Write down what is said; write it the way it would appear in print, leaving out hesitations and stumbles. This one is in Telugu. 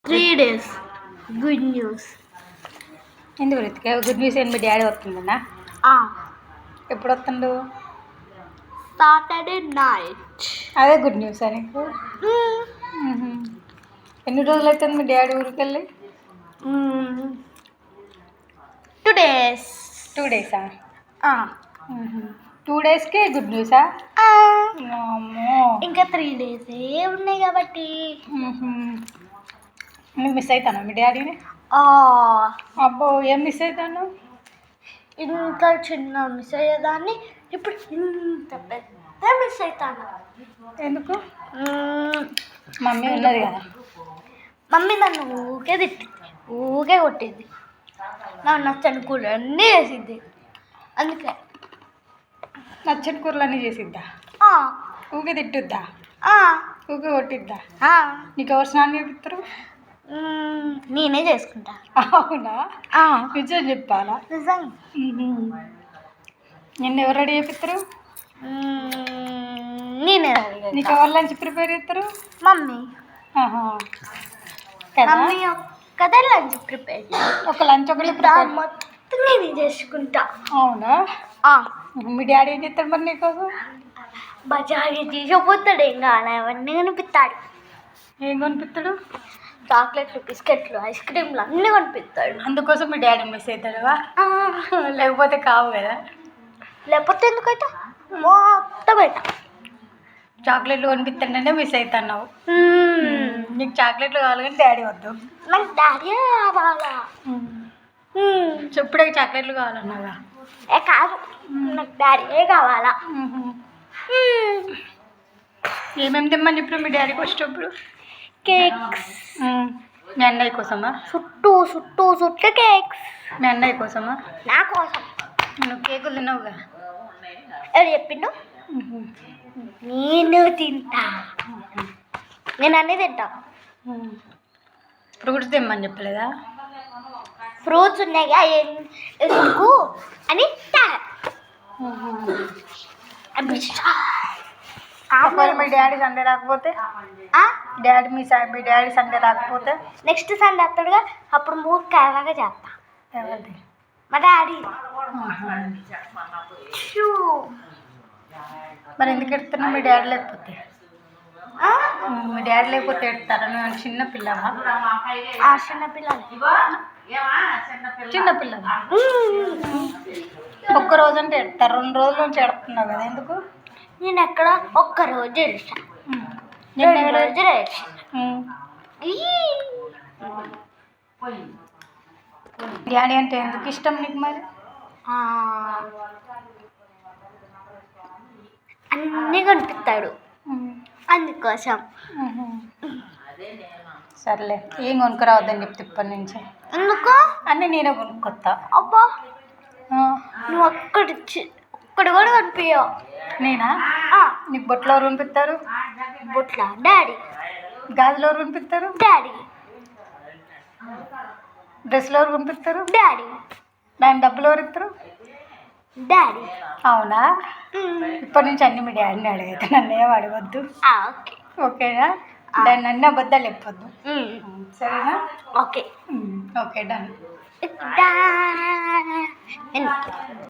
3 days. Good news. ఎందుకు రితిక గుడ్ న్యూస్ ఏంటి? మీ డాడీ వస్తుందన్నా? ఎప్పుడు వస్తుండు? Saturday night. అదే గుడ్ న్యూస్ నీకు? ఎన్ని రోజులు అవుతుంది మీ డాడీ ఊరికి వెళ్ళి? 2 days. 2 డేసా? 2 డేస్కే గుడ్ న్యూసా? ఇంకా 3 days ఉన్నాయి కాబట్టి. నువ్వు మిస్ అవుతాను మీ డాడీని? అబ్బో, ఏం మిస్ అవుతాను? ఇంత చిన్న మిస్ అయ్యేదాన్ని ఇప్పుడు ఇంత పెద్ద మిస్ అవుతాను. ఎందుకు? మమ్మీ ఉన్నది కదా. మమ్మీ నన్ను ఊకే తిట్టింది, ఊకే కొట్టింది, నాకు నచ్చని కూరలు అన్నీ వేసిద్ది. అందుకే నచ్చని కూరలు అన్నీ చేసిద్దా? ఊకే తిట్టుద్దా? ఊకే కొట్టిద్దా? నీకు ఎవరు స్నానం చేపిస్తారు? నేనే చేసుకుంటా. అవునా? నిజం చెప్పాలా? నిజం. నిన్ను ఎవరు రెడీ చేపిస్తారు? నేనే. నీకు ఎవరు లంచ్ ప్రిపేర్ చేస్తారు? మమ్మీ. మమ్మీ ఒక్కదే లంచ్ ప్రిపేర్. ఒక లంచ్ ఒకటి ప్రిపేర్ మొత్తం నేనే చేసుకుంటా. అవునా? మీ డాడీ ఏం చేస్తాడు మరి నీకోసం? బజారీ తీసుకుపోతాడు, ఏం కావాలి అవన్నీ కనిపిస్తాడు. ఏం కొనిపిస్తాడు? చాక్లెట్లు, బిస్కెట్లు, ఐస్ క్రీమ్లు అన్నీ కొనిపిస్తాడు. అందుకోసం మీ డాడీ మిస్ అవుతాడువా? లేకపోతే కావు కదా. లేకపోతే ఎందుకైతే మొత్తం పెట్టా. చాక్లెట్లు కొనిపిస్తాడే మిస్ అవుతున్నావు. నీకు చాక్లెట్లు కావాలి కానీ డాడీ వద్దు. నాకు డాడీ కావాలా? చెప్పుడే చాక్లెట్లు కావాలన్నావా? కాదు, నాకు డాడీ కావాలా. ఏమేమి తెమ్మని చెప్పిన మీ డాడీకి వచ్చేటప్పుడు? కేక్స్. మీ అన్నయ్య కోసమా? చుట్టూ కేక్స్. మీ అన్నయ్య కోసమా? నా కోసం. నువ్వు కేకులు తిన్నావుగా? ఎవరు చెప్పిండు? నేను తింటా. నేను అన్నీ తింటా. ఫ్రూట్స్ తెమ్మని చెప్పలేదా? ఫ్రూట్స్ ఉన్నాయిగా ఎందుకు అని. మీ డాడీ సండే రాకపోతే? మీ డాడీ సండే రాకపోతే నెక్స్ట్ సండే వస్తాడుగా, అప్పుడు 3 కేరళగా చేస్తా. ఎవరిది? మా డాడీ. మరి ఎందుకు ఎడుతున్నావు? మీ డాడీ లేకపోతే? మీ డాడీ లేకపోతే ఎడతారా? నువ్వు చిన్న పిల్లవా? చిన్నపిల్లవా? ఒక్క రోజు అంటే ఎడతారు, 2 రోజుల నుంచి ఎడుతున్నావు కదా, ఎందుకు? నేను ఎక్కడ ఒక్కరోజు తెలుసా, 2 రోజులు డాడీ అంటే ఎందుకు ఇష్టం నీకు మరి? అన్నీ కనిపిస్తాడు, అందుకోసం. సర్లే, ఏం కొనుక్కరావద్దని చెప్తే ఇప్పటి నుంచి. ఎందుకు? అన్నీ నేనే కొనుక్కొస్తా. అబ్బా, నువ్వు ఒక్కటి కూడా కనిపించవు. నేనా? నీకు బొట్లో ఎవరు కొనిపిస్తారు? బొట్ల డాడీ. గాజులు ఎవరు కొనిపిస్తారు? డాడీ. డ్రెస్సులు ఎవరు కొనిపిస్తారు? డాడీ. దాని డబ్బులు ఎవరు ఇస్తారు? డాడీ. అవునా? ఇప్పటి నుంచి అన్ని మీ డాడీని అడిగితే నన్ను ఏం అడగద్దు. ఓకేనా? దాన్ని అన్ని అబద్ధాలు చెప్పొద్దు, సరేనా? ఓకే. Okay, done.